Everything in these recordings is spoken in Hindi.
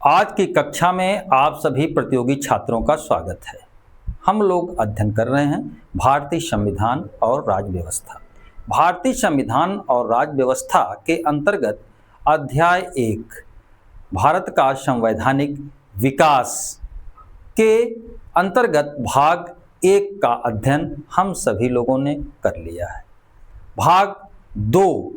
आज की कक्षा में आप सभी प्रतियोगी छात्रों का स्वागत है। हम लोग अध्ययन कर रहे हैं भारतीय संविधान और राज्य व्यवस्था। भारतीय संविधान और राज्य व्यवस्था के अंतर्गत अध्याय 1 भारत का संवैधानिक विकास के अंतर्गत भाग 1 का अध्ययन हम सभी लोगों ने कर लिया है। भाग 2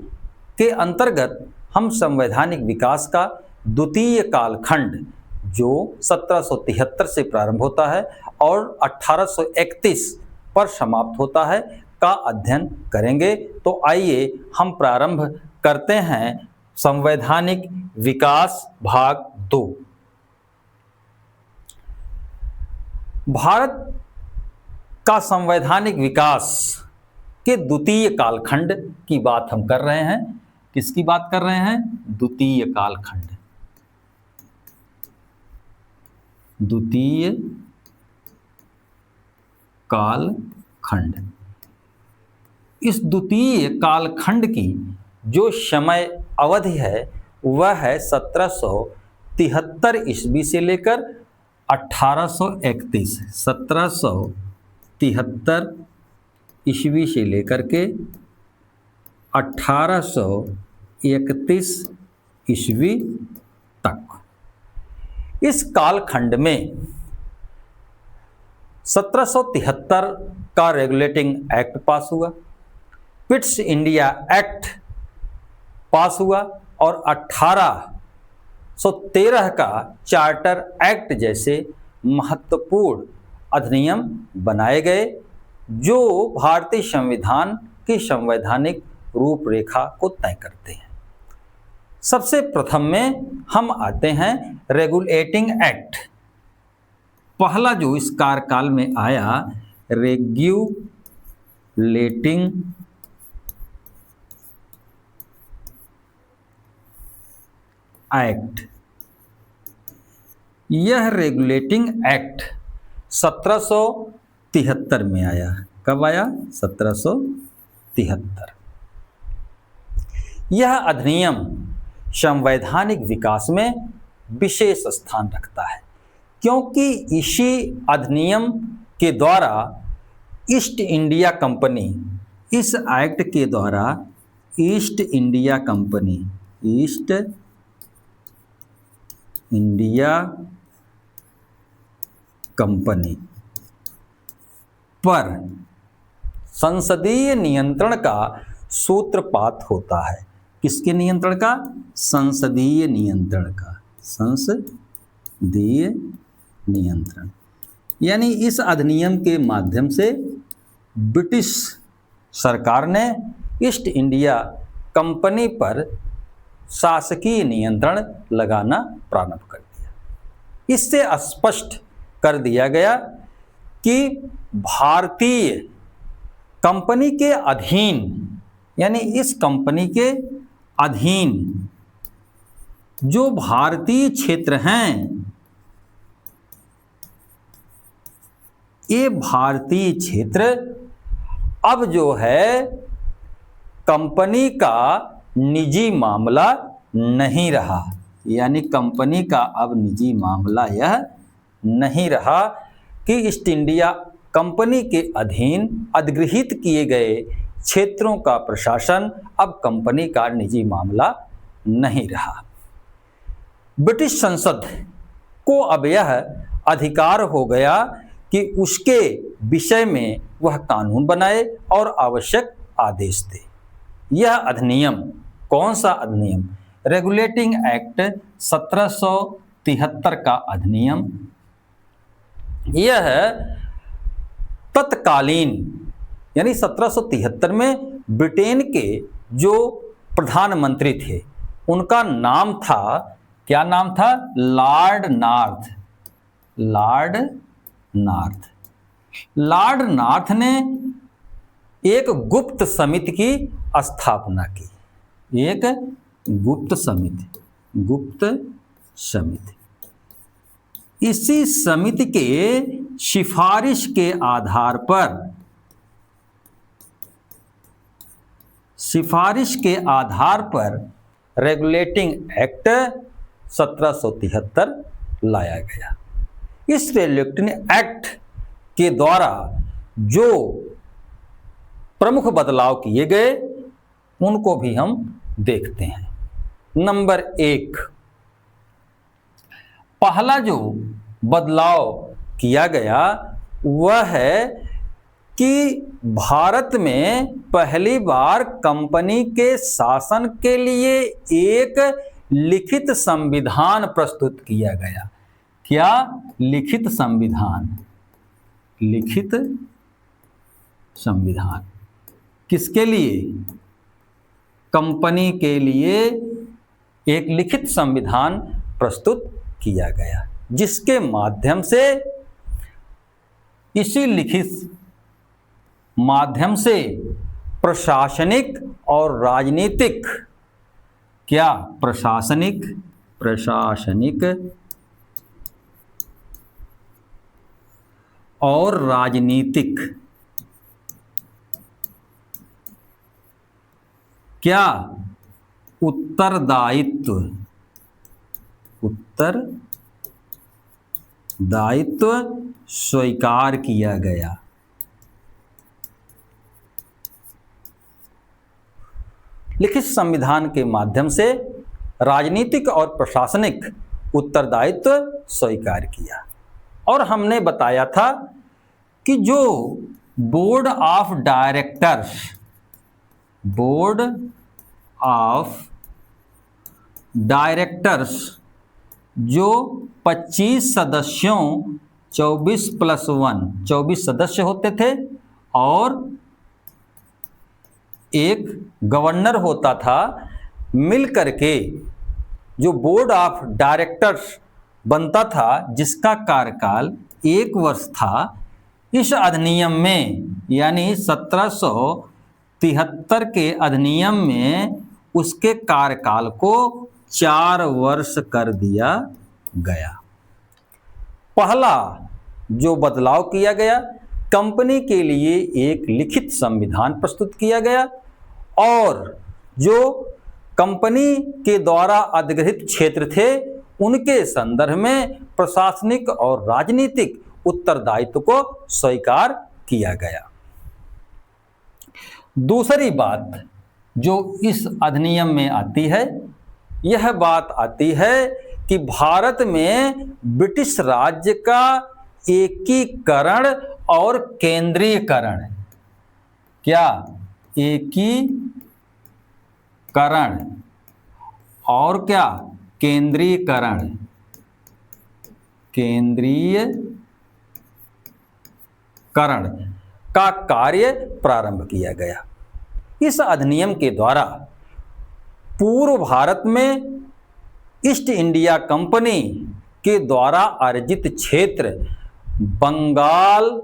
के अंतर्गत हम संवैधानिक विकास का द्वितीय कालखंड जो 1773 से प्रारंभ होता है और 1831 पर समाप्त होता है का अध्ययन करेंगे। तो आइए हम प्रारंभ करते हैं संवैधानिक विकास भाग 2। भारत का संवैधानिक विकास के द्वितीय कालखंड की बात हम कर रहे हैं। किसकी बात कर रहे हैं? द्वितीय कालखंड। द्वितीय कालखंड। इस द्वितीय कालखंड की जो समय अवधि है वह है 1773 ईस्वी से लेकर 1831। 1773 ईस्वी से लेकर के 1831 ईस्वी तक। इस कालखंड में 1773 का रेगुलेटिंग एक्ट पास हुआ, पिट्स इंडिया एक्ट पास हुआ और 1813 का चार्टर एक्ट जैसे महत्वपूर्ण अधिनियम बनाए गए जो भारतीय संविधान की संवैधानिक रूपरेखा को तय करते हैं। सबसे प्रथम में हम आते हैं रेगुलेटिंग एक्ट। पहला जो इस कार्यकाल में आया रेगुलेटिंग एक्ट। यह रेगुलेटिंग एक्ट 1773 में आया। कब आया? 1773। यह अधिनियम संवैधानिक विकास में विशेष स्थान रखता है क्योंकि इसी अधिनियम के द्वारा ईस्ट इंडिया कंपनी, इस एक्ट के द्वारा ईस्ट इंडिया कंपनी पर संसदीय नियंत्रण का सूत्रपात होता है। किसके नियंत्रण का? संसदीय नियंत्रण का। संसदीय नियंत्रण यानी इस अधिनियम के माध्यम से ब्रिटिश सरकार ने ईस्ट इंडिया कंपनी पर शासकीय नियंत्रण लगाना प्रारंभ कर दिया। इससे स्पष्ट कर दिया गया कि भारतीय कंपनी के अधीन यानी इस कंपनी के अधीन जो भारतीय क्षेत्र हैं, ये भारतीय क्षेत्र अब जो है कंपनी का निजी मामला नहीं रहा। यानी कंपनी का अब निजी मामला यह नहीं रहा कि ईस्ट इंडिया कंपनी के अधीन अधिगृहित किए गए क्षेत्रों का प्रशासन अब कंपनी का निजी मामला नहीं रहा। ब्रिटिश संसद को अब यह अधिकार हो गया कि उसके विषय में वह कानून बनाए और आवश्यक आदेश दे। यह अधिनियम कौन सा अधिनियम? रेगुलेटिंग एक्ट 1773 का अधिनियम। यह तत्कालीन यानी 1773 में ब्रिटेन के जो प्रधानमंत्री थे उनका नाम था, क्या नाम था? Lord north. लॉर्ड नॉर्थ ने एक गुप्त समिति की स्थापना की। एक गुप्त समिति। इसी समिति के सिफारिश के आधार पर रेगुलेटिंग एक्ट 1773 लाया गया। इस रेलवे एक्ट के द्वारा जो प्रमुख बदलाव किए गए उनको भी हम देखते हैं। नंबर 1, पहला जो बदलाव किया गया वह है कि भारत में पहली बार कंपनी के शासन के लिए एक लिखित संविधान प्रस्तुत किया गया। क्या? लिखित संविधान। लिखित संविधान किसके लिए? कंपनी के लिए एक लिखित संविधान प्रस्तुत किया गया, जिसके माध्यम से, इसी लिखित माध्यम से प्रशासनिक और राजनीतिक, क्या? प्रशासनिक और राजनीतिक, क्या? उत्तरदायित्व स्वीकार किया गया। लिखित संविधान के माध्यम से राजनीतिक और प्रशासनिक उत्तरदायित्व स्वीकार किया। और हमने बताया था कि जो बोर्ड ऑफ डायरेक्टर्स जो 25 सदस्यों 24 सदस्य होते थे और एक गवर्नर होता था, मिल करके जो बोर्ड ऑफ डायरेक्टर्स बनता था, जिसका कार्यकाल 1 वर्ष था। इस अधिनियम में, यानी 1773 के अधिनियम में उसके कार्यकाल को 4 वर्ष कर दिया गया। पहला जो बदलाव किया गया, कंपनी के लिए एक लिखित संविधान प्रस्तुत किया गया और जो कंपनी के द्वारा अधिग्रहित क्षेत्र थे उनके संदर्भ में प्रशासनिक और राजनीतिक उत्तरदायित्व को स्वीकार किया गया। दूसरी बात जो इस अधिनियम में आती है, यह बात आती है कि भारत में ब्रिटिश राज्य का एकीकरण और केंद्रीयकरण, क्या? एकीकरण और क्या? केंद्रीयकरण का कार्य प्रारंभ किया गया। इस अधिनियम के द्वारा पूर्व भारत में ईस्ट इंडिया कंपनी के द्वारा अर्जित क्षेत्र, बंगाल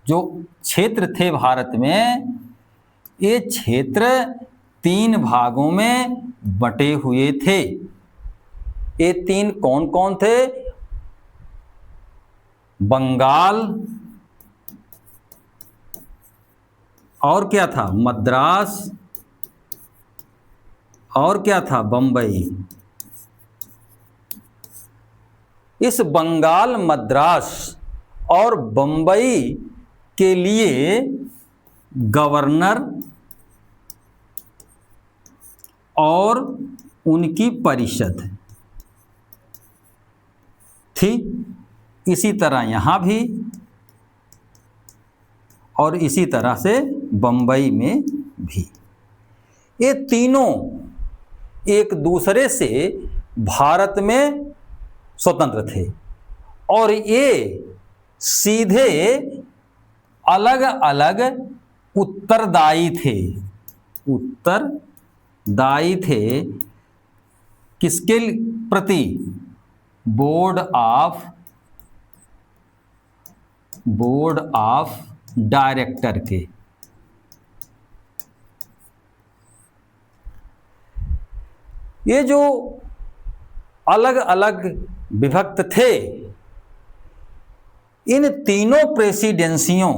जो क्षेत्र थे भारत में, ये क्षेत्र 3 भागों में बटे हुए थे। ये 3 कौन कौन थे? बंगाल, और क्या था? मद्रास, और क्या था? बंबई। इस बंगाल, मद्रास और बंबई के लिए गवर्नर और उनकी परिषद थी। इसी तरह यहाँ भी और इसी तरह से बंबई में भी। ये तीनों एक दूसरे से भारत में स्वतंत्र थे और ये सीधे अलग अलग उत्तरदायी थे। किसके प्रति? बोर्ड ऑफ डायरेक्टर के। ये जो अलग अलग विभक्त थे, इन तीनों प्रेसिडेंसियों,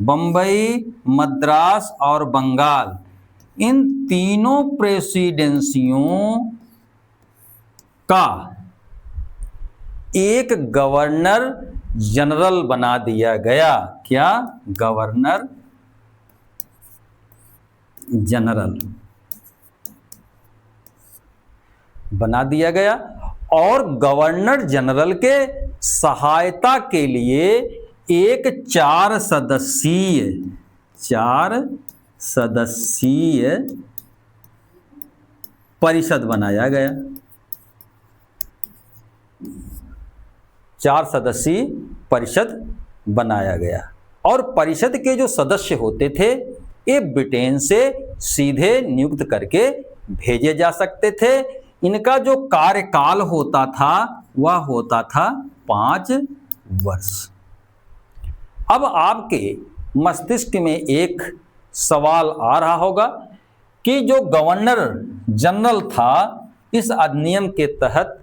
बंबई, मद्रास और बंगाल, इन तीनों प्रेसिडेंसियों का एक गवर्नर जनरल बना दिया गया। क्या? गवर्नर जनरल बना दिया गया। और गवर्नर जनरल के सहायता के लिए एक 4 सदस्यीय परिषद बनाया गया। 4 सदस्यीय परिषद बनाया गया। और परिषद के जो सदस्य होते थे ये ब्रिटेन से सीधे नियुक्त करके भेजे जा सकते थे। इनका जो कार्यकाल होता था वह होता था 5 वर्ष। अब आपके मस्तिष्क में एक सवाल आ रहा होगा कि जो गवर्नर जनरल था इस अधिनियम के तहत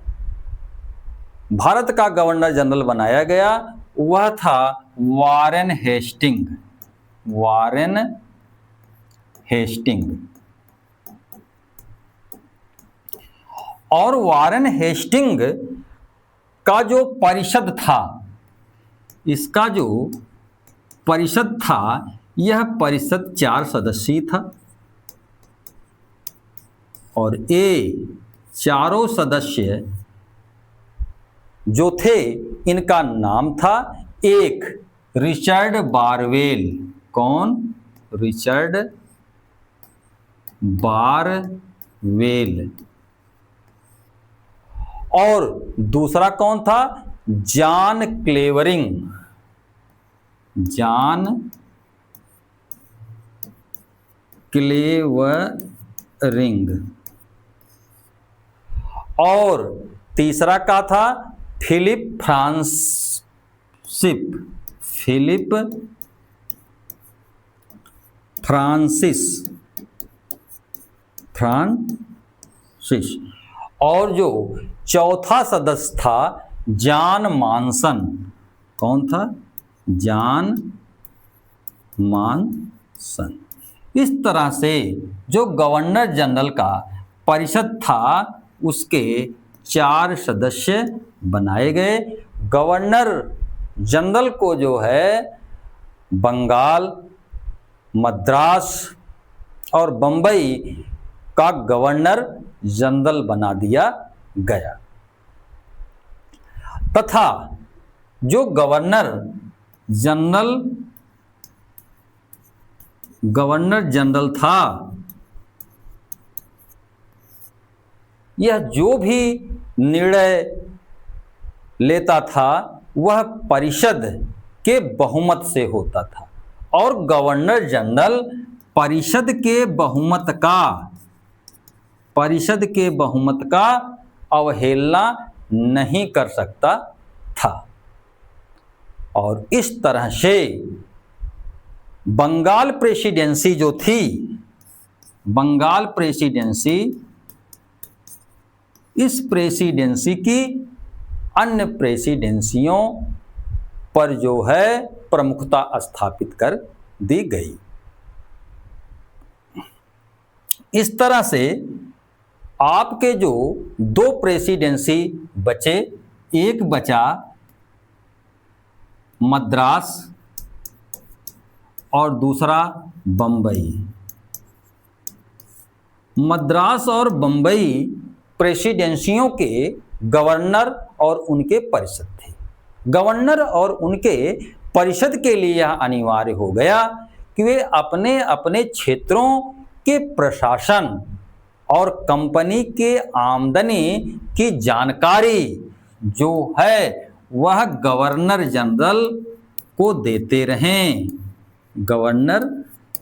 भारत का गवर्नर जनरल बनाया गया, वह था वारेन हेस्टिंग। और वारेन हेस्टिंग का जो परिषद था, इसका जो परिषद था यह परिषद 4 सदस्यीय था। और ये चारों सदस्य जो थे इनका नाम था, एक रिचर्ड बारवेल। कौन? Richard barbell. और दूसरा कौन था? जॉन क्लेवरिंग। और तीसरा का था फिलिप फ्रांसिस। और जो चौथा सदस्य था जॉन मॉनसन। कौन था? John monsoon. इस तरह से जो गवर्नर जनरल का परिषद था उसके 4 सदस्य बनाए गए। गवर्नर जनरल को जो है बंगाल, मद्रास और बंबई का गवर्नर जनरल बना दिया गया। तथा जो गवर्नर जनरल था यह जो भी निर्णय लेता था वह परिषद के बहुमत से होता था। और गवर्नर जनरल परिषद के बहुमत का अवहेलना नहीं कर सकता था। और इस तरह से बंगाल प्रेसिडेंसी जो थी, बंगाल प्रेसिडेंसी इस प्रेसिडेंसी की अन्य प्रेसिडेंसियों पर जो है प्रमुखता स्थापित कर दी गई। इस तरह से आपके जो 2 प्रेसिडेंसी बचे, एक बचा मद्रास और दूसरा बंबई। मद्रास और बंबई प्रेसिडेंसियों के गवर्नर और उनके परिषद थे। गवर्नर और उनके परिषद के लिए यह अनिवार्य हो गया कि वे अपने अपने क्षेत्रों के प्रशासन और कंपनी के आमदनी की जानकारी जो है वह गवर्नर जनरल को देते रहें। गवर्नर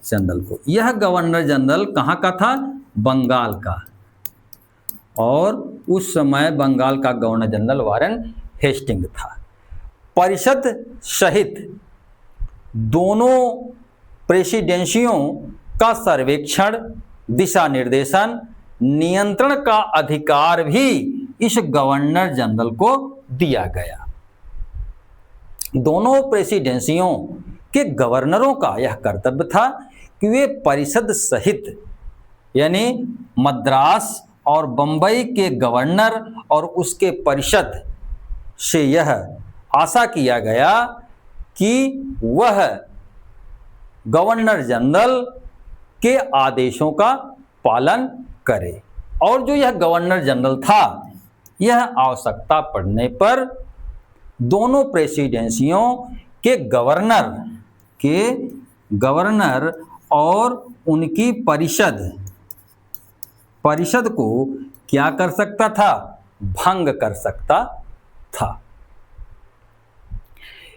जनरल को, यह गवर्नर जनरल कहाँ का था? बंगाल का। और उस समय बंगाल का गवर्नर जनरल वारेन हेस्टिंग था। परिषद सहित दोनों प्रेसिडेंसियों का सर्वेक्षण, दिशा निर्देशन, नियंत्रण का अधिकार भी इस गवर्नर जनरल को दिया गया। दोनों प्रेसिडेंसियों के गवर्नरों का यह कर्तव्य था कि वे परिषद सहित यानी मद्रास और बंबई के गवर्नर और उसके परिषद से यह आशा किया गया कि वह गवर्नर जनरल के आदेशों का पालन करे। और जो यह गवर्नर जनरल था, यह आवश्यकता पड़ने पर दोनों प्रेसिडेंसियों के गवर्नर और उनकी परिषद को क्या कर सकता था? भंग कर सकता था।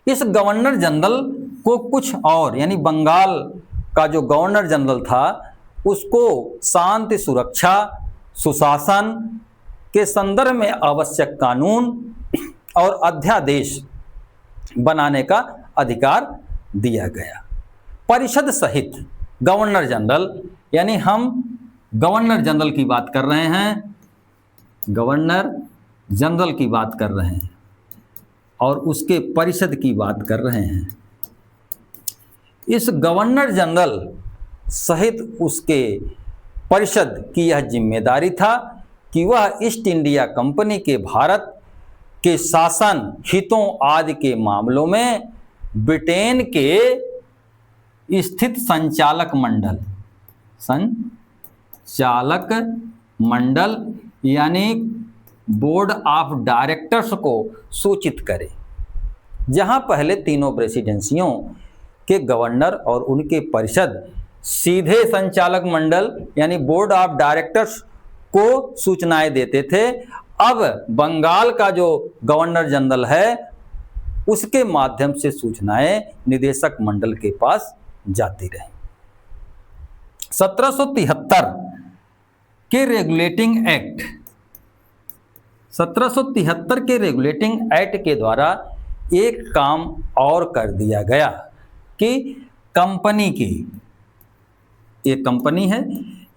इस गवर्नर जनरल को कुछ और, यानी बंगाल का जो गवर्नर जनरल था उसको शांति, सुरक्षा, सुशासन के संदर्भ में आवश्यक कानून और अध्यादेश बनाने का अधिकार दिया गया। परिषद सहित गवर्नर जनरल, यानी हम गवर्नर जनरल की बात कर रहे हैं, गवर्नर जनरल की बात कर रहे हैं और उसके परिषद की बात कर रहे हैं। इस गवर्नर जनरल सहित उसके परिषद की यह जिम्मेदारी था कि वह ईस्ट इंडिया कंपनी के भारत के शासन, हितों आदि के मामलों में ब्रिटेन के स्थित संचालक मंडल यानी बोर्ड ऑफ डायरेक्टर्स को सूचित करे। जहां पहले तीनों प्रेसिडेंसियों के गवर्नर और उनके परिषद सीधे संचालक मंडल यानी बोर्ड ऑफ डायरेक्टर्स को सूचनाएं देते थे, अब बंगाल का जो गवर्नर जनरल है उसके माध्यम से सूचनाएं निदेशक मंडल के पास जाती रही। 1773 के रेगुलेटिंग एक्ट 1773 के रेगुलेटिंग एक्ट के द्वारा एक काम और कर दिया गया कि कंपनी की, एक कंपनी है,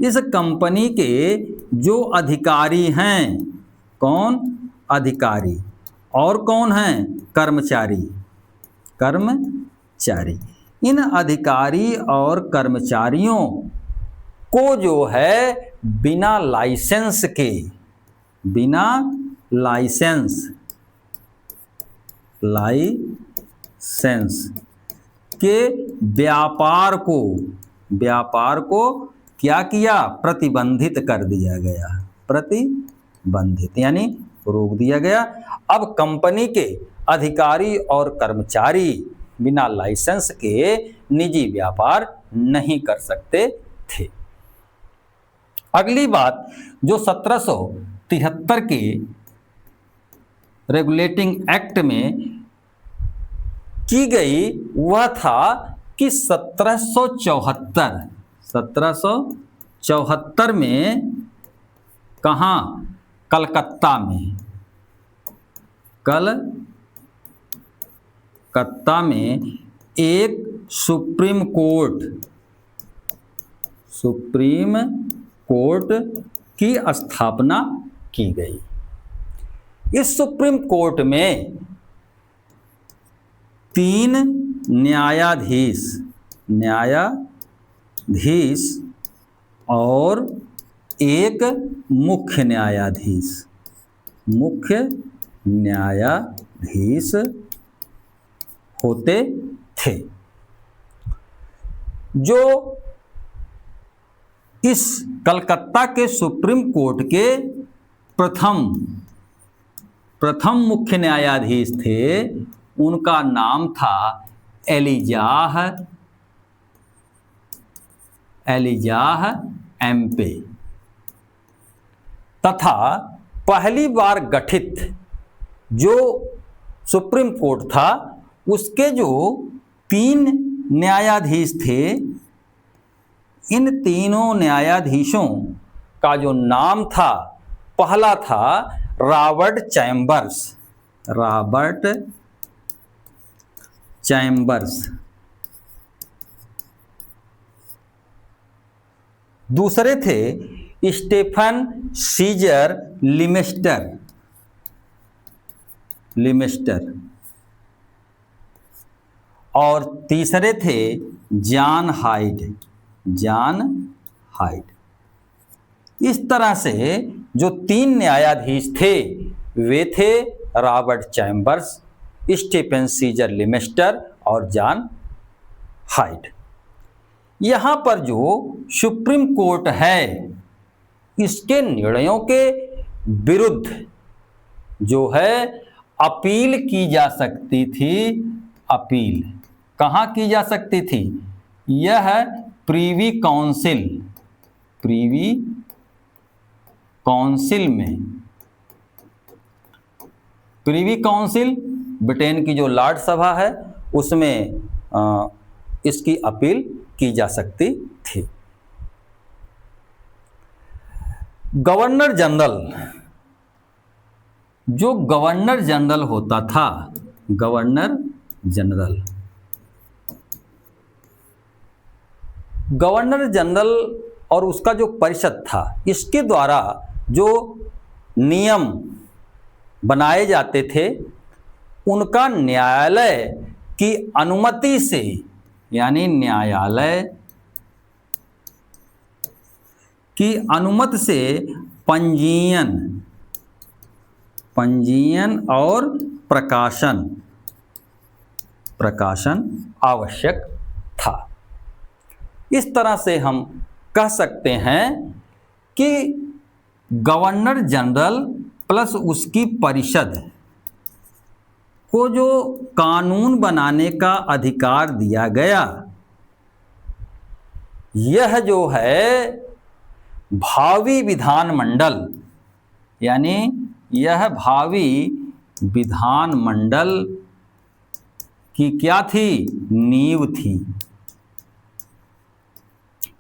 इस कंपनी के जो अधिकारी हैं, कौन? अधिकारी, और कौन हैं? कर्मचारी। इन अधिकारी और कर्मचारियों को जो है बिना लाइसेंस के व्यापार को क्या किया? प्रतिबंधित कर दिया गया। प्रतिबंधित यानी रोक दिया गया। अब कंपनी के अधिकारी और कर्मचारी बिना लाइसेंस के निजी व्यापार नहीं कर सकते थे। अगली बात जो 1773 के रेगुलेटिंग एक्ट में की गई वह था कि 1774 में कहाँ? कलकत्ता में एक सुप्रीम कोर्ट की स्थापना की गई। इस सुप्रीम कोर्ट में 3 न्यायाधीश और एक मुख्य न्यायाधीश होते थे। जो इस कलकत्ता के सुप्रीम कोर्ट के प्रथम मुख्य न्यायाधीश थे, उनका नाम था एलिजाह एम्पे तथा पहली बार गठित जो सुप्रीम कोर्ट था उसके जो 3 न्यायाधीश थे, इन तीनों न्यायाधीशों का जो नाम था, पहला था रॉबर्ट चैम्बर्स, दूसरे थे स्टेफन सीजर लिमेस्टर और तीसरे थे जॉन हाइड। इस तरह से जो 3 न्यायाधीश थे वे थे Robert Chambers, Stephen Caesar Lemaistre और जॉन हाइड। यहाँ पर जो सुप्रीम कोर्ट है इसके निर्णयों के विरुद्ध जो है अपील की जा सकती थी। अपील कहाँ की जा सकती थी? यह प्रीवी काउंसिल में। प्रीवी काउंसिल ब्रिटेन की जो लॉर्ड सभा है उसमें इसकी अपील की जा सकती थी। गवर्नर जनरल, जो गवर्नर जनरल होता था, गवर्नर जनरल और उसका जो परिषद था इसके द्वारा जो नियम बनाए जाते थे उनका न्यायालय की अनुमति से, यानी न्यायालय की अनुमति से पंजीयन और प्रकाशन आवश्यक था। इस तरह से हम कह सकते हैं कि गवर्नर जनरल प्लस उसकी परिषद को जो कानून बनाने का अधिकार दिया गया, यह जो है भावी विधानमंडल, यानी यह भावी विधानमंडल की क्या थी? नींव थी।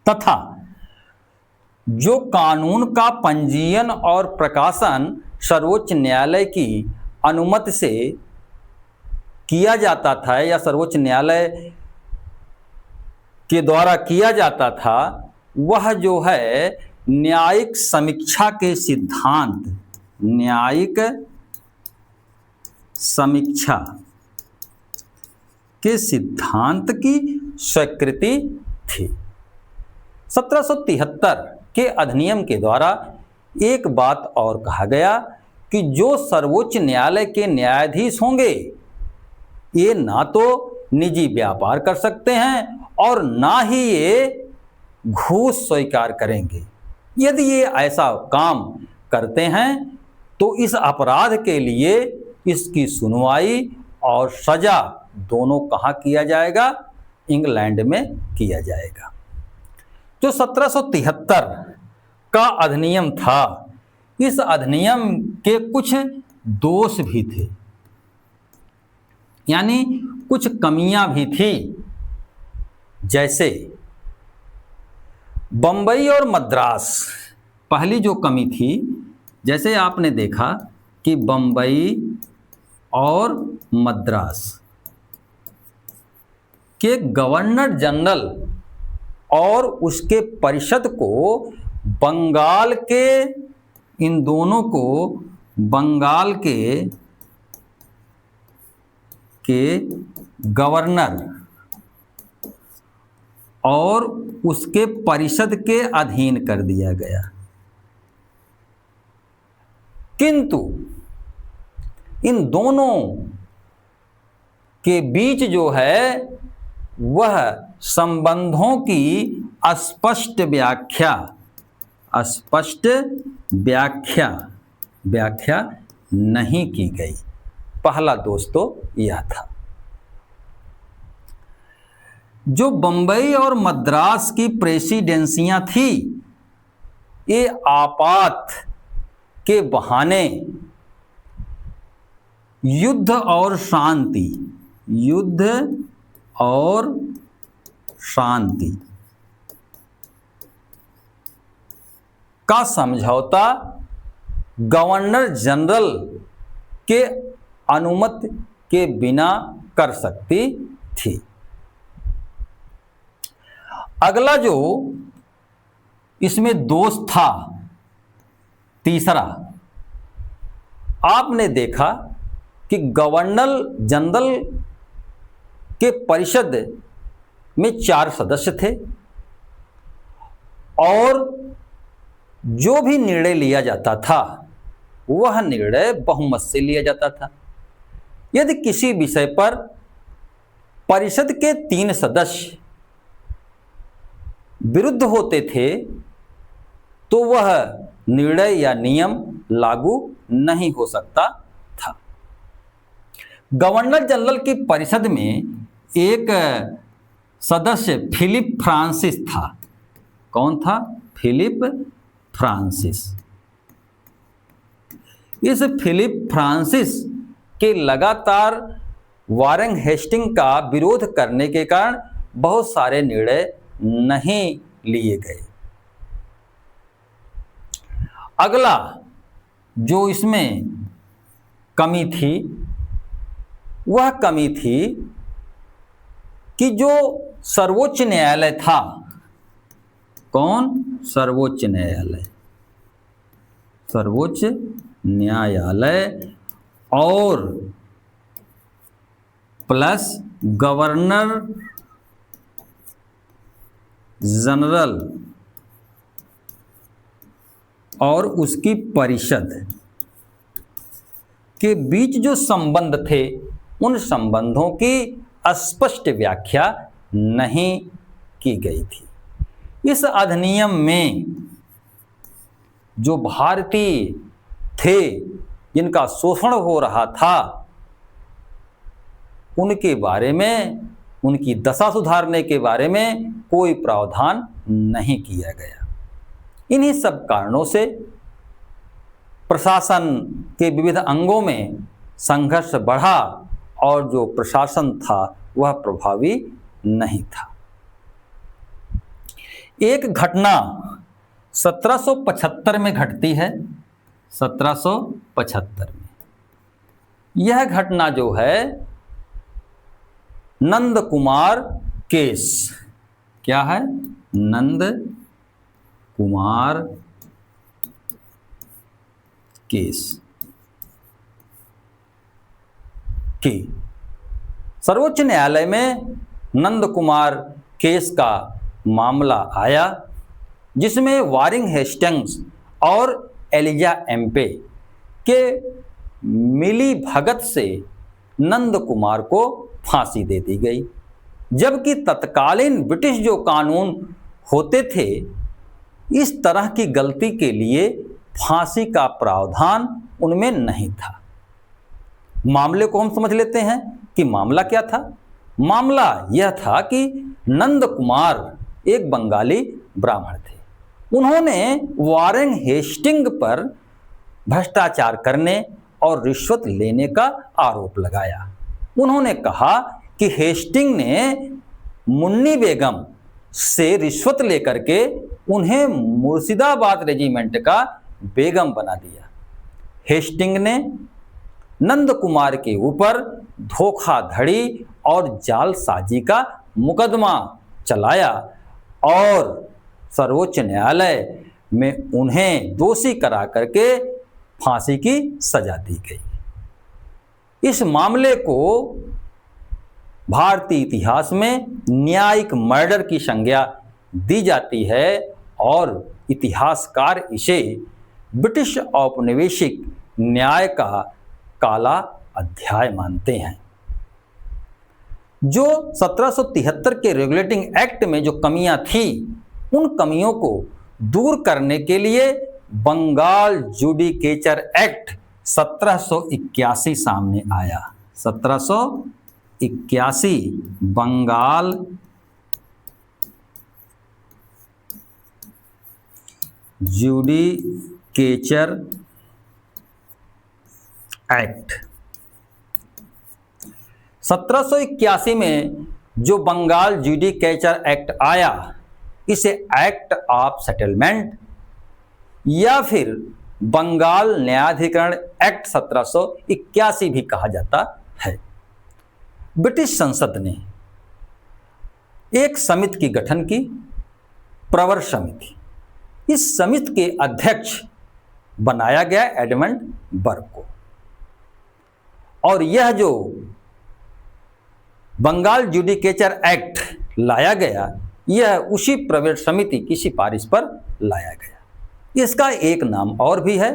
तथा जो कानून का पंजीयन और प्रकाशन सर्वोच्च न्यायालय की अनुमति से किया जाता था या सर्वोच्च न्यायालय के द्वारा किया जाता था, वह जो है न्यायिक समीक्षा के सिद्धांत, न्यायिक समीक्षा के सिद्धांत की स्वीकृति थी। 1773 के अधिनियम के द्वारा एक बात और कहा गया कि जो सर्वोच्च न्यायालय के न्यायाधीश होंगे ये ना तो निजी व्यापार कर सकते हैं और ना ही ये घूस स्वीकार करेंगे। यदि ये ऐसा काम करते हैं तो इस अपराध के लिए इसकी सुनवाई और सजा दोनों कहाँ किया जाएगा? इंग्लैंड में किया जाएगा। जो 1773 का अधिनियम था, इस अधिनियम के कुछ दोष भी थे, यानी कुछ कमियां भी थी। जैसे बंबई और मद्रास, पहली जो कमी थी, जैसे आपने देखा कि बंबई और मद्रास के गवर्नर जनरल और उसके परिषद को बंगाल के, इन दोनों को बंगाल के गवर्नर और उसके परिषद के अधीन कर दिया गया। किंतु इन दोनों के बीच जो है वह संबंधों की स्पष्ट व्याख्या नहीं की गई। पहला दोष तो यह था। जो बंबई और मद्रास की प्रेसिडेंसियां थी, ये आपात के बहाने युद्ध और शांति का समझौता गवर्नर जनरल के अनुमति के बिना कर सकती थी। अगला जो इसमें दोष था, तीसरा, आपने देखा कि गवर्नर जनरल के परिषद में 4 सदस्य थे और जो भी निर्णय लिया जाता था वह निर्णय बहुमत से लिया जाता था। यदि किसी विषय पर परिषद के 3 सदस्य विरुद्ध होते थे तो वह निर्णय या नियम लागू नहीं हो सकता था। गवर्नर जनरल की परिषद में एक सदस्य फिलिप फ्रांसिस था। कौन था? Philip Francis. इस फिलिप फ्रांसिस के लगातार वारेन हेस्टिंग का विरोध करने के कारण बहुत सारे निर्णय नहीं लिए गए। अगला जो इसमें कमी थी वह कमी थी कि जो सर्वोच्च न्यायालय था, कौन? सर्वोच्च न्यायालय। सर्वोच्च न्यायालय और प्लस गवर्नर जनरल और उसकी परिषद के बीच जो संबंध थे उन संबंधों की स्पष्ट व्याख्या नहीं की गई थी। इस अधिनियम में जो भारतीय थे जिनका शोषण हो रहा था उनके बारे में, उनकी दशा सुधारने के बारे में कोई प्रावधान नहीं किया गया। इन्हीं सब कारणों से प्रशासन के विविध अंगों में संघर्ष बढ़ा और जो प्रशासन था वह प्रभावी नहीं था। एक घटना 1775 में घटती है। 1775 में यह घटना जो है नंद कुमार केस। क्या है? नंद कुमार केस की सर्वोच्च न्यायालय में नंद कुमार केस का मामला आया जिसमें वारेन हेस्टिंग्स और एलिजा एम्पे के मिली भगत से नंद कुमार को फांसी दे दी गई, जबकि तत्कालीन ब्रिटिश जो कानून होते थे इस तरह की गलती के लिए फांसी का प्रावधान उनमें नहीं था। मामले को हम समझ लेते हैं कि मामला क्या था। मामला यह था कि नंद कुमार एक बंगाली ब्राह्मण थे। उन्होंने वारेन हेस्टिंग पर भ्रष्टाचार करने और रिश्वत लेने का आरोप लगाया। उन्होंने कहा कि हेस्टिंग ने मुन्नी बेगम से रिश्वत लेकर के उन्हें मुर्शिदाबाद रेजिमेंट का बेगम बना दिया। हेस्टिंग ने नंद कुमार के ऊपर धोखाधड़ी और जालसाजी का मुकदमा चलाया और सर्वोच्च न्यायालय में उन्हें दोषी करा करके फांसी की सजा दी गई। इस मामले को भारतीय इतिहास में न्यायिक मर्डर की संज्ञा दी जाती है और इतिहासकार इसे ब्रिटिश औपनिवेशिक न्याय का काला अध्याय मानते हैं। जो 1773 के रेगुलेटिंग एक्ट में जो कमियां थी उन कमियों को दूर करने के लिए बंगाल जुडिकेचर एक्ट 1781 सामने आया। 1781 बंगाल जुडिकेचर एक्ट। 1781 में जो बंगाल जुडिकेचर एक्ट आया इसे एक्ट ऑफ सेटलमेंट या फिर बंगाल न्यायाधिकरण एक्ट 1781 भी कहा जाता है। ब्रिटिश संसद ने एक समिति की गठन की, प्रवर समिति। इस समिति के अध्यक्ष बनाया गया एडमंड बर्ग को और यह जो बंगाल जुडिकेचर एक्ट लाया गया यह उसी प्रवर समिति की सिफारिश पर लाया गया। इसका एक नाम और भी है,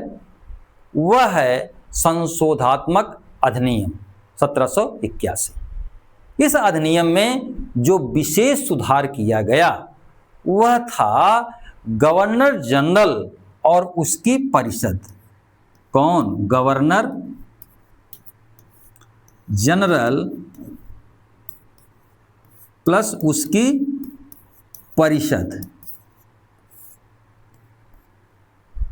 वह है संशोधात्मक अधिनियम 1781। इस अधिनियम में जो विशेष सुधार किया गया वह था गवर्नर जनरल और उसकी परिषद। कौन? गवर्नर जनरल प्लस उसकी परिषद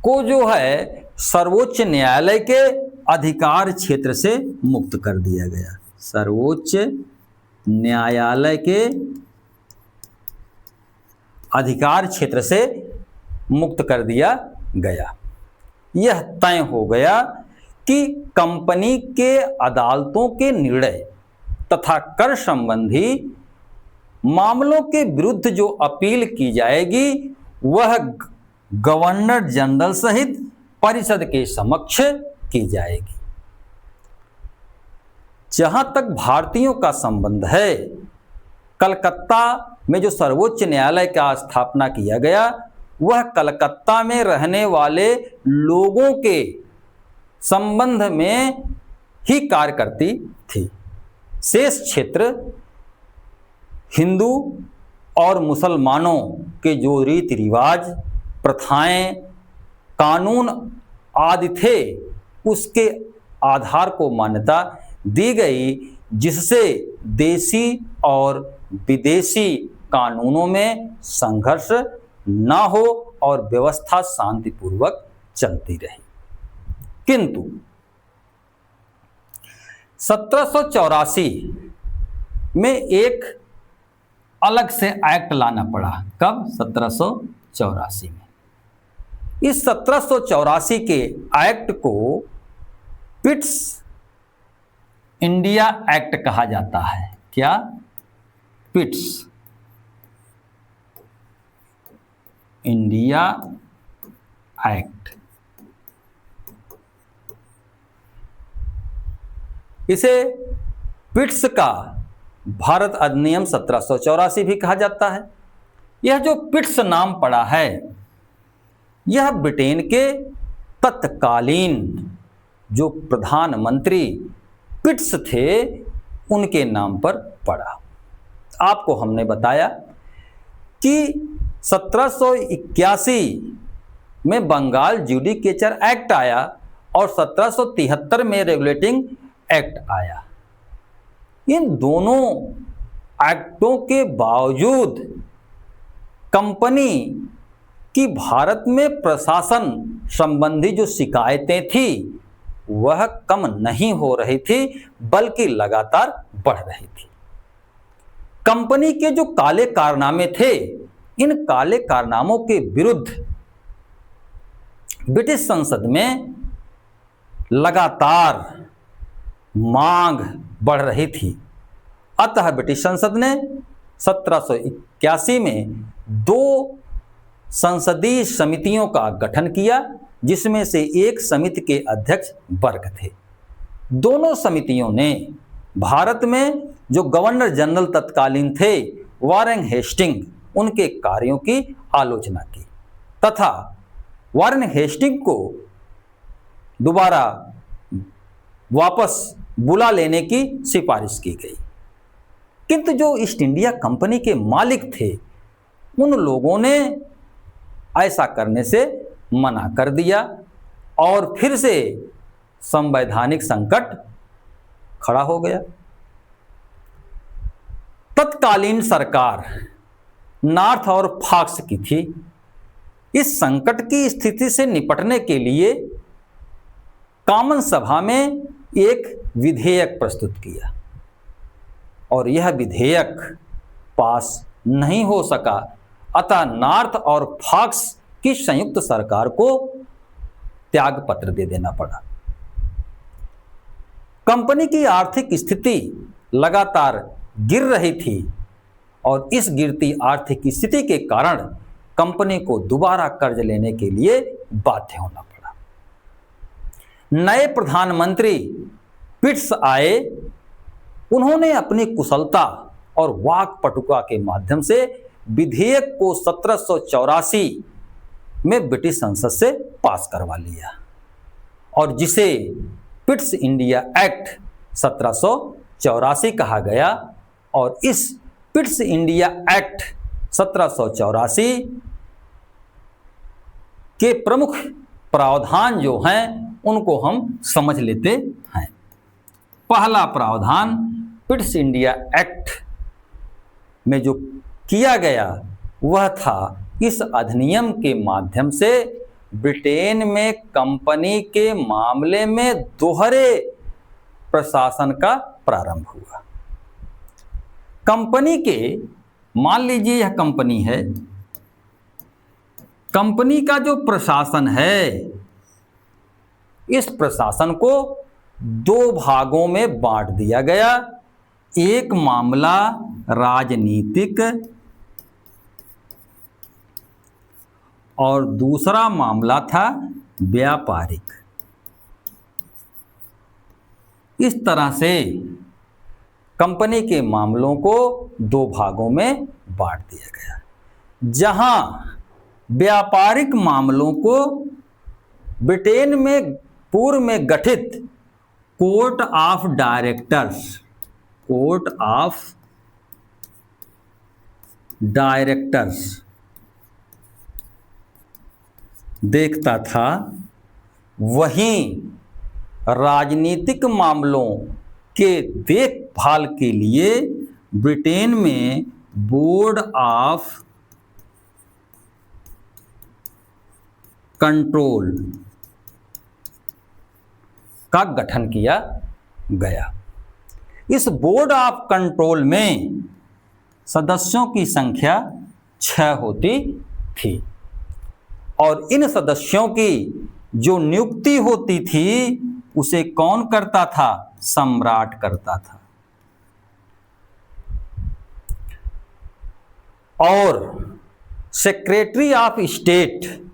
को जो है सर्वोच्च न्यायालय के अधिकार क्षेत्र से मुक्त कर दिया गया। सर्वोच्च न्यायालय के अधिकार क्षेत्र से मुक्त कर दिया गया। यह तय हो गया कि कंपनी के अदालतों के निर्णय तथा कर संबंधी मामलों के विरुद्ध जो अपील की जाएगी वह गवर्नर जनरल सहित परिषद के समक्ष की जाएगी। जहां तक भारतीयों का संबंध है, कलकत्ता में जो सर्वोच्च न्यायालय का स्थापना किया गया वह कलकत्ता में रहने वाले लोगों के संबंध में ही कार्य करती थी। शेष क्षेत्र हिंदू और मुसलमानों के जो रीति रिवाज, प्रथाएं, कानून आदि थे उसके आधार को मान्यता दी गई, जिससे देसी और विदेशी कानूनों में संघर्ष ना हो और व्यवस्था शांतिपूर्वक चलती रही। किंतु 1784 में एक अलग से एक्ट लाना पड़ा। कब? 1784 में। इस 1784 के एक्ट को पिट्स इंडिया एक्ट कहा जाता है। क्या? Pitt's India act. इसे पिट्स का भारत अधिनियम 1784 भी कहा जाता है। यह जो पिट्स नाम पड़ा है यह ब्रिटेन के तत्कालीन जो प्रधानमंत्री पिट्स थे उनके नाम पर पड़ा। आपको हमने बताया कि 1781 में बंगाल जुडिकेचर एक्ट आया और 1773 में रेगुलेटिंग एक्ट आया। इन दोनों एक्टों के बावजूद कंपनी की भारत में प्रशासन संबंधी जो शिकायतें थी वह कम नहीं हो रही थी बल्कि लगातार बढ़ रही थी। कंपनी के जो काले कारनामे थे, इन काले कारनामों के विरुद्ध ब्रिटिश संसद में लगातार मांग बढ़ रही थी। अतः ब्रिटिश संसद ने 1781 में 2 संसदीय समितियों का गठन किया, जिसमें से एक समिति के अध्यक्ष बर्ग थे। दोनों समितियों ने भारत में जो गवर्नर जनरल तत्कालीन थे वारेन हेस्टिंग, उनके कार्यों की आलोचना की तथा वारेन हेस्टिंग को दोबारा वापस बुला लेने की सिफारिश की गई। किंतु जो ईस्ट इंडिया कंपनी के मालिक थे उन लोगों ने ऐसा करने से मना कर दिया और फिर से संवैधानिक संकट खड़ा हो गया। तत्कालीन सरकार नॉर्थ और फॉक्स की थी। इस संकट की स्थिति से निपटने के लिए कॉमन सभा में एक विधेयक प्रस्तुत किया और यह विधेयक पास नहीं हो सका। अतः नॉर्थ और फॉक्स की संयुक्त सरकार को त्याग पत्र दे देना पड़ा। कंपनी की आर्थिक स्थिति लगातार गिर रही थी और इस गिरती आर्थिक स्थिति के कारण कंपनी को दोबारा कर्ज लेने के लिए बाध्य होना पड़ा। नए प्रधानमंत्री पिट्स आए। उन्होंने अपनी कुशलता और वाक पटुता के माध्यम से विधेयक को 1784 में ब्रिटिश संसद से पास करवा लिया और जिसे पिट्स इंडिया एक्ट 1784 कहा गया। और इस पिट्स इंडिया एक्ट 1784 के प्रमुख प्रावधान जो हैं उनको हम समझ लेते हैं। पहला प्रावधान पिट्स इंडिया एक्ट में जो किया गया वह था, इस अधिनियम के माध्यम से ब्रिटेन में कंपनी के मामले में दोहरे प्रशासन का प्रारंभ हुआ। कंपनी के, मान लीजिए यह कंपनी है, कंपनी का जो प्रशासन है, इस प्रशासन को दो भागों में बांट दिया गया। एक मामला राजनीतिक और दूसरा मामला था व्यापारिक। इस तरह से कंपनी के मामलों को दो भागों में बांट दिया गया। जहां व्यापारिक मामलों को ब्रिटेन में पूर्व में गठित कोर्ट ऑफ डायरेक्टर्स देखता था, वहीं राजनीतिक मामलों के देखभाल के लिए ब्रिटेन में बोर्ड ऑफ कंट्रोल का गठन किया गया। इस बोर्ड ऑफ कंट्रोल में सदस्यों की संख्या 6 होती थी और इन सदस्यों की जो नियुक्ति होती थी उसे कौन करता था? सम्राट करता था। और सेक्रेटरी ऑफ स्टेट,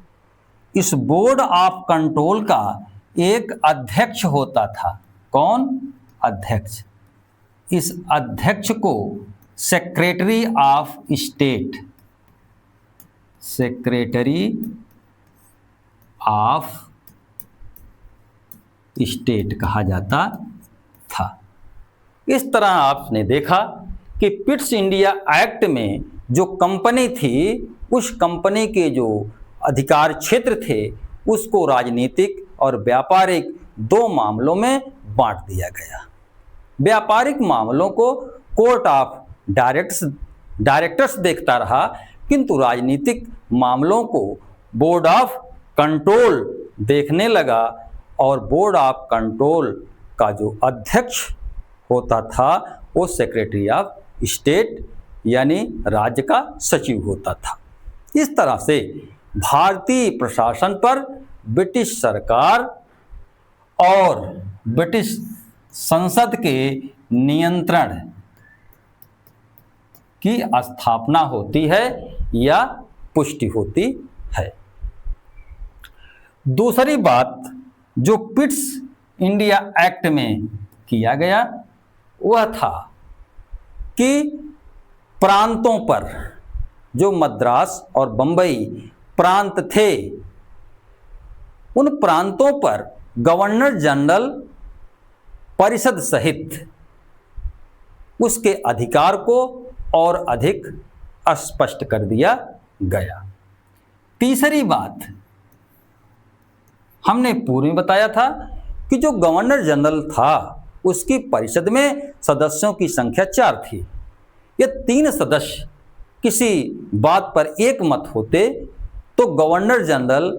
इस बोर्ड ऑफ कंट्रोल का एक अध्यक्ष होता था। कौन? अध्यक्ष। इस अध्यक्ष को secretary of state, secretary of state कहा जाता था। इस तरह आपने देखा कि पिट्स इंडिया एक्ट में जो कंपनी थी, उस कंपनी के जो अधिकार क्षेत्र थे उसको राजनीतिक और व्यापारिक दो मामलों में बांट दिया गया। व्यापारिक मामलों को कोर्ट ऑफ डायरेक्टर्स देखता रहा, किंतु राजनीतिक मामलों को बोर्ड ऑफ कंट्रोल देखने लगा और बोर्ड ऑफ कंट्रोल का जो अध्यक्ष होता था वो सेक्रेटरी ऑफ स्टेट यानी राज्य का सचिव होता था। इस तरह से भारतीय प्रशासन पर ब्रिटिश सरकार और ब्रिटिश संसद के नियंत्रण की स्थापना होती है या पुष्टि होती है। दूसरी बात जो पिट्स इंडिया एक्ट में किया गया वह था कि प्रांतों पर, जो मद्रास और बंबई प्रांत थे, उन प्रांतों पर गवर्नर जनरल परिषद सहित उसके अधिकार को और अधिक स्पष्ट कर दिया गया। तीसरी बात हमने पूर्व में बताया था कि जो गवर्नर जनरल था उसकी परिषद में सदस्यों की संख्या 4 थी। ये 3 सदस्य किसी बात पर एक मत होते तो गवर्नर जनरल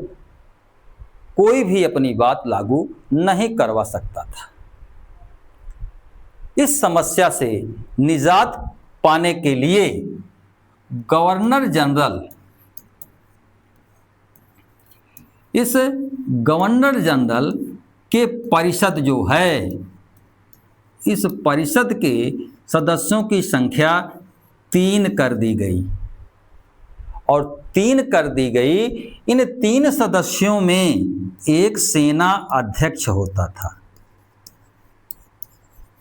कोई भी अपनी बात लागू नहीं करवा सकता था। इस समस्या से निजात पाने के लिए गवर्नर जनरल के परिषद जो है, इस परिषद के सदस्यों की संख्या 3 कर दी गई और 3 कर दी गई। इन 3 सदस्यों में एक सेना अध्यक्ष होता था।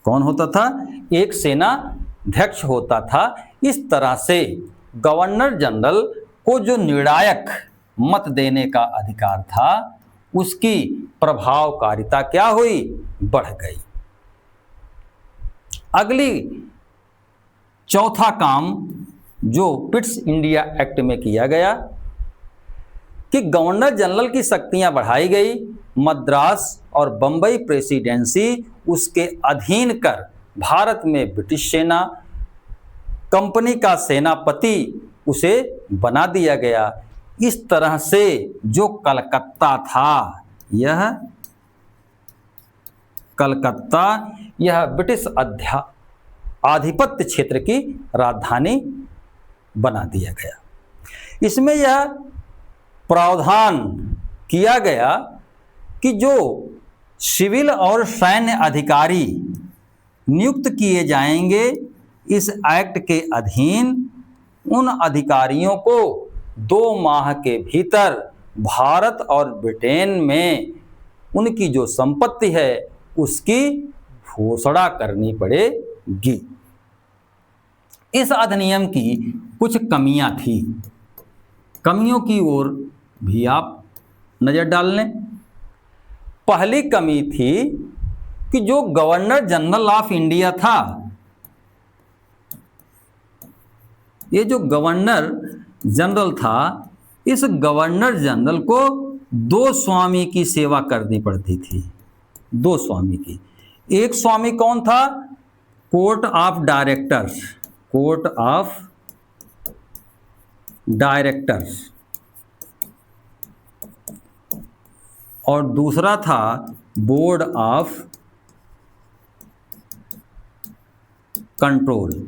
कौन होता था? एक सेना अध्यक्ष होता था। इस तरह से गवर्नर जनरल को जो निर्णायक मत देने का अधिकार था, उसकी प्रभावकारिता क्या हुई, बढ़ गई। अगली चौथा काम जो पिट्स इंडिया एक्ट में किया गया कि गवर्नर जनरल की शक्तियां बढ़ाई गई, मद्रास और बंबई प्रेसिडेंसी उसके अधीन कर भारत में ब्रिटिश सेना, कंपनी का सेनापति उसे बना दिया गया। इस तरह से जो कलकत्ता था, यह कलकत्ता यह ब्रिटिश आधिपत्य क्षेत्र की राजधानी बना दिया गया। इसमें यह प्रावधान किया गया कि जो सिविल और सैन्य अधिकारी नियुक्त किए जाएंगे, इस एक्ट के अधीन उन अधिकारियों को 2 माह के भीतर भारत और ब्रिटेन में उनकी जो संपत्ति है उसकी घोषणा करनी पड़ेगी। इस अधिनियम की कुछ कमियां थी, कमियों की ओर भी आप नजर डाल लें। पहली कमी थी कि जो गवर्नर जनरल ऑफ इंडिया था, ये जो गवर्नर जनरल था, इस गवर्नर जनरल को 2 स्वामी की सेवा करनी पड़ती थी, 2 स्वामी की। एक स्वामी कौन था, court of directors, court of directors, और दूसरा था बोर्ड ऑफ कंट्रोल।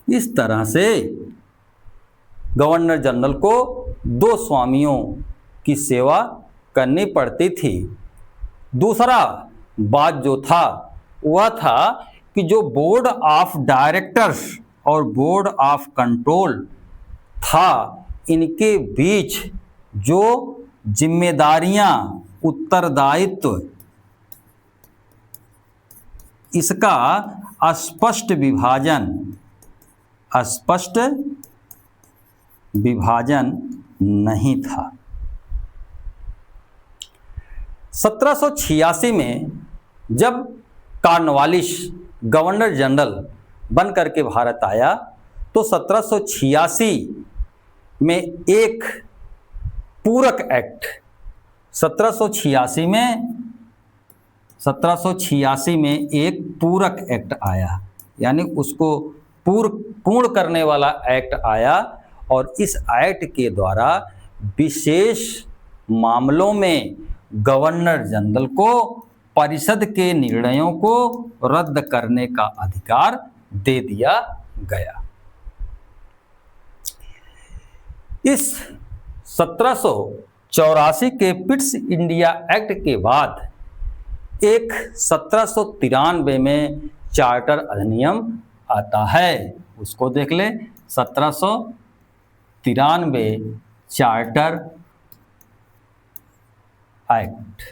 इस तरह से गवर्नर जनरल को 2 स्वामियों की सेवा करनी पड़ती थी। दूसरा बात जो था वह था कि जो बोर्ड ऑफ डायरेक्टर्स और बोर्ड ऑफ कंट्रोल था, इनके बीच जो जिम्मेदारियां, उत्तरदायित्व, इसका स्पष्ट विभाजन नहीं था। 1786 में जब कॉर्नवालिस गवर्नर जनरल बन करके भारत आया, तो 1786 में एक पूरक एक्ट, 1786 में एक पूरक एक्ट आया, यानी उसको पूर्ण करने वाला एक्ट आया। और इस एक्ट के द्वारा विशेष मामलों में गवर्नर जनरल को परिषद के निर्णयों को रद्द करने का अधिकार दे दिया गया। इस 1784 के पिट्स इंडिया एक्ट के बाद एक 1793 में चार्टर अधिनियम आता है, उसको देख ले। 1793 चार्टर एक्ट।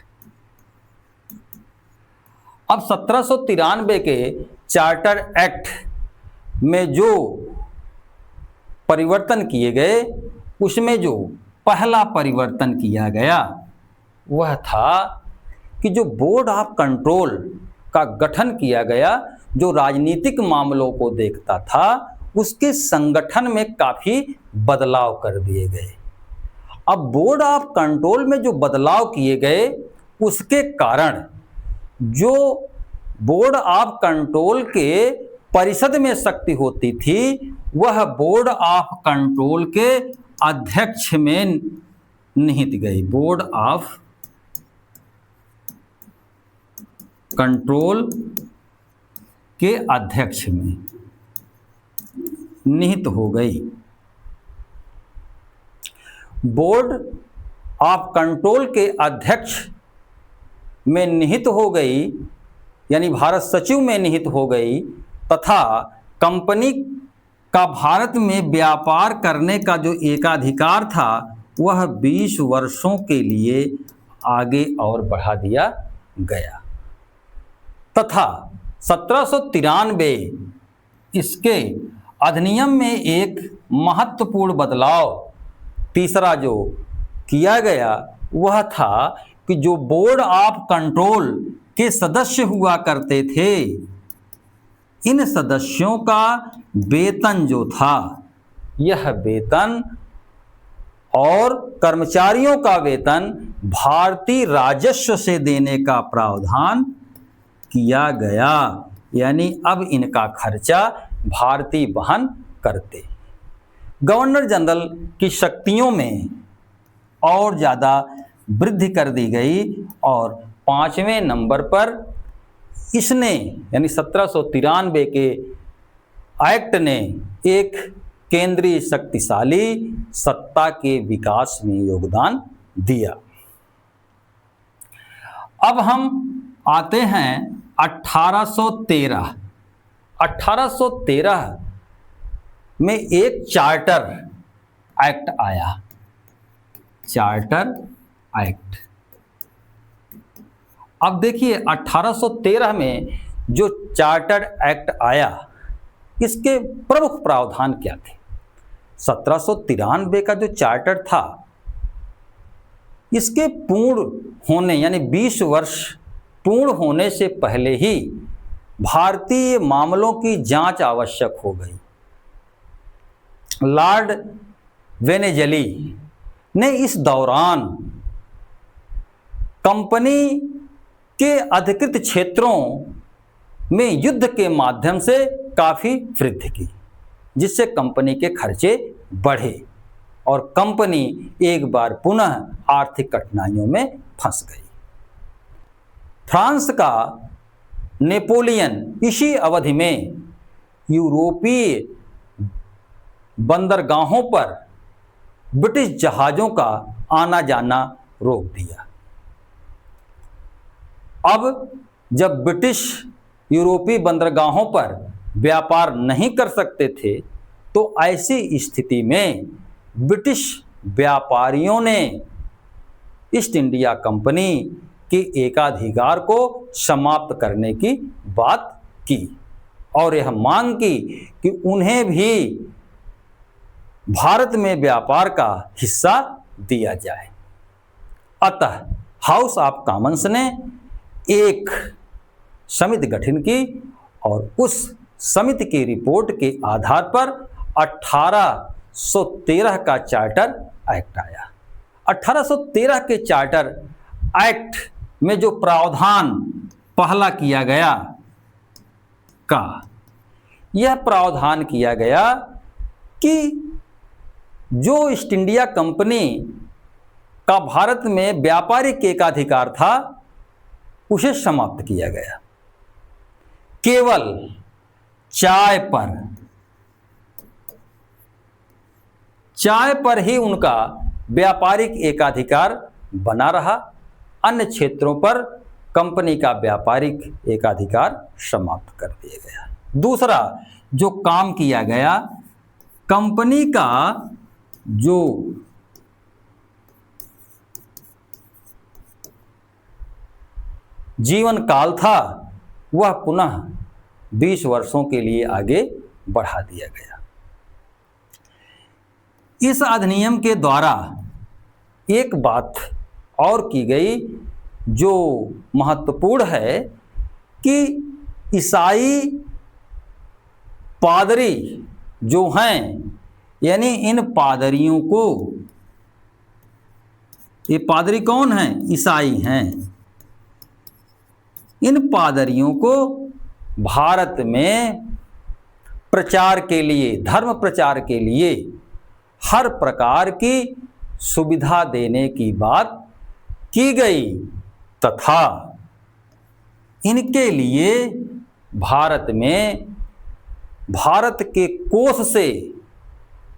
अब 1793 के चार्टर एक्ट में जो परिवर्तन किए गए, उसमें जो पहला परिवर्तन किया गया वह था कि जो बोर्ड ऑफ कंट्रोल का गठन किया गया, जो राजनीतिक मामलों को देखता था, उसके संगठन में काफ़ी बदलाव कर दिए गए। अब बोर्ड ऑफ कंट्रोल में जो बदलाव किए गए, उसके कारण जो बोर्ड ऑफ कंट्रोल के परिषद में शक्ति होती थी, वह बोर्ड ऑफ कंट्रोल के अध्यक्ष में निहित गई। बोर्ड ऑफ कंट्रोल के अध्यक्ष में निहित हो गई। बोर्ड ऑफ कंट्रोल के अध्यक्ष में निहित हो गई, यानी भारत सचिव में निहित हो गई, तथा कंपनी का भारत में व्यापार करने का जो एकाधिकार था, वह 20 वर्षों के लिए आगे और बढ़ा दिया गया। तथा 1793 इसके अधिनियम में एक महत्वपूर्ण बदलाव तीसरा जो किया गया वह था कि जो बोर्ड ऑफ कंट्रोल के सदस्य हुआ करते थे, इन सदस्यों का वेतन जो था, यह वेतन और कर्मचारियों का वेतन भारतीय राजस्व से देने का प्रावधान किया गया। यानी अब इनका खर्चा भारतीय वहन करते। गवर्नर जनरल की शक्तियों में और ज़्यादा वृद्धि कर दी गई और 5वें नंबर पर इसने यानी 1793 के एक्ट ने एक केंद्रीय शक्तिशाली सत्ता के विकास में योगदान दिया। अब हम आते हैं 1813। 1813 में एक चार्टर एक्ट आया, चार्टर एक्ट। अब देखिए 1813 में जो चार्टर एक्ट आया, इसके प्रमुख प्रावधान क्या थे? 1793 का जो चार्टर था, इसके पूर्ण होने यानी 20 वर्ष पूर्ण होने से पहले ही भारतीय मामलों की जांच आवश्यक हो गई। लॉर्ड वेनेजली ने इस दौरान कंपनी के अधिकृत क्षेत्रों में युद्ध के माध्यम से काफ़ी वृद्धि की, जिससे कंपनी के खर्चे बढ़े और कंपनी एक बार पुनः आर्थिक कठिनाइयों में फंस गई। फ्रांस का नेपोलियन इसी अवधि में यूरोपीय बंदरगाहों पर ब्रिटिश जहाज़ों का आना जाना रोक दिया। अब जब ब्रिटिश यूरोपीय बंदरगाहों पर व्यापार नहीं कर सकते थे, तो ऐसी स्थिति में ब्रिटिश व्यापारियों ने ईस्ट इंडिया कंपनी के एकाधिकार को समाप्त करने की बात की और यह मांग की कि उन्हें भी भारत में व्यापार का हिस्सा दिया जाए। अतः हाउस ऑफ कॉमन्स ने एक समिति गठन की और उस समिति की रिपोर्ट के आधार पर 1813 का चार्टर एक्ट आया। 1813 के चार्टर एक्ट में जो प्रावधान पहला किया गया यह प्रावधान किया गया कि जो ईस्ट इंडिया कंपनी का भारत में व्यापारिक एकाधिकार था, उसे समाप्त किया गया। केवल चाय पर ही उनका व्यापारिक एकाधिकार बना रहा, अन्य क्षेत्रों पर कंपनी का व्यापारिक एकाधिकार समाप्त कर दिया गया। दूसरा जो काम किया गया, कंपनी का जो जीवन काल था वह पुनः 20 वर्षों के लिए आगे बढ़ा दिया गया। इस अधिनियम के द्वारा एक बात और की गई जो महत्वपूर्ण है कि ईसाई पादरी जो हैं, यानी इन पादरियों को, ये पादरी कौन हैं? ईसाई हैं। इन पादरियों को भारत में प्रचार के लिए, धर्म प्रचार के लिए हर प्रकार की सुविधा देने की बात की गई तथा इनके लिए भारत में भारत के कोष से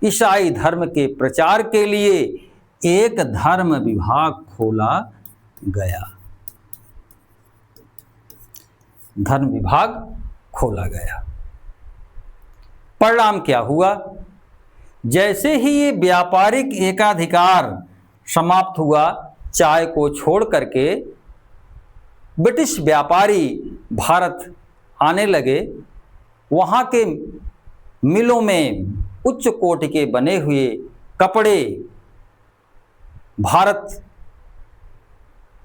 ईसाई धर्म के प्रचार के लिए एक धर्म विभाग खोला गया। धर्म विभाग खोला गया। परिणाम क्या हुआ? जैसे ही ये व्यापारिक एकाधिकार समाप्त हुआ, चाय को छोड़ करके ब्रिटिश व्यापारी भारत आने लगे। वहाँ के मिलों में उच्च कोटि के बने हुए कपड़े भारत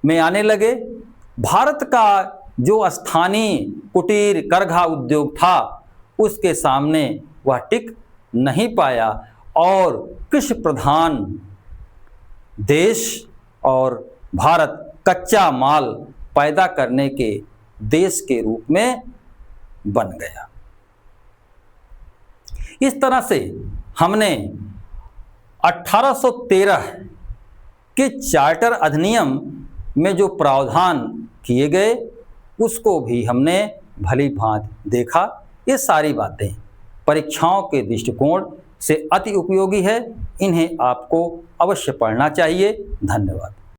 में आने लगे। भारत का जो स्थानीय कुटीर करघा उद्योग था उसके सामने वह टिक नहीं पाया और कृषि प्रधान देश और भारत कच्चा माल पैदा करने के देश के रूप में बन गया। इस तरह से हमने 1813 के चार्टर अधिनियम में जो प्रावधान किए गए उसको भी हमने भली भांति देखा। ये सारी बातें परीक्षाओं के दृष्टिकोण से अति उपयोगी है, इन्हें आपको अवश्य पढ़ना चाहिए। धन्यवाद।